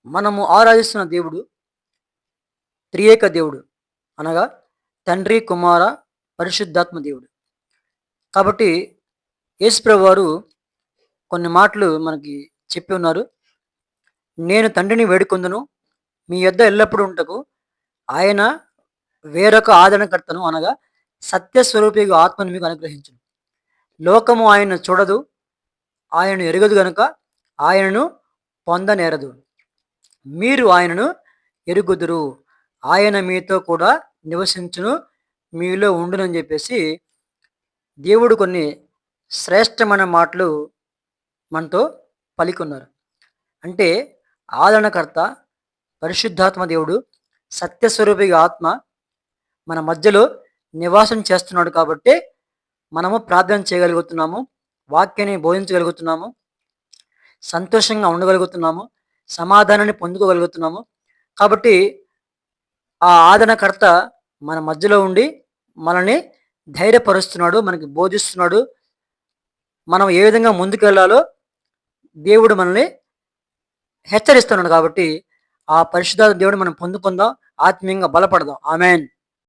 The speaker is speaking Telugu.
మనము ఆరాధిస్తున్న దేవుడు త్రియేక దేవుడు. అనగా తండ్రి, కుమార, పరిశుద్ధాత్మ దేవుడు. కాబట్టి యేసుప్రభు వారు కొన్ని మాటలు మనకి చెప్పి ఉన్నారు. నేను తండ్రిని వేడుకొందును, మీ యొద్ద ఎల్లప్పుడూ ఉంటకు. ఆయన వేరొక ఆదరణకర్తను అనగా సత్యస్వరూపియగు ఆత్మను మీకు అనుగ్రహించును. లోకము ఆయనను చూడదు, ఆయనను ఎరుగదు గనుక ఆయనను పొందనేరదు. మీరు ఆయనను ఎరుగుదురు. ఆయన మీతో కూడా నివసించును, మీలో ఉండునని చెప్పేసి దేవుడు కొన్ని శ్రేష్టమైన మాటలు మనతో పలికున్నారు. అంటే ఆదరణకర్త, పరిశుద్ధాత్మ దేవుడు, సత్యస్వరూపిగా ఆత్మ మన మధ్యలో నివాసం చేస్తున్నాడు కాబట్టి మనము ప్రార్థన చేయగలుగుతున్నాము, వాక్యాన్ని బోధించగలుగుతున్నాము, సంతోషంగా ఉండగలుగుతున్నాము, సమాధానాన్ని పొందుకోగలుగుతున్నాము. కాబట్టి ఆ ఆదరణకర్త మన మధ్యలో ఉండి మనల్ని ధైర్యపరుస్తున్నాడు, మనకి బోధిస్తున్నాడు. మనం ఏ విధంగా ముందుకెళ్లాలో దేవుడు మనల్ని హెచ్చరిస్తున్నాడు. కాబట్టి ఆ పరిశుద్ధాత్మ దేవుడిని మనం పొందుకుందాం, ఆత్మీయంగా బలపడదాం. ఆమేన్.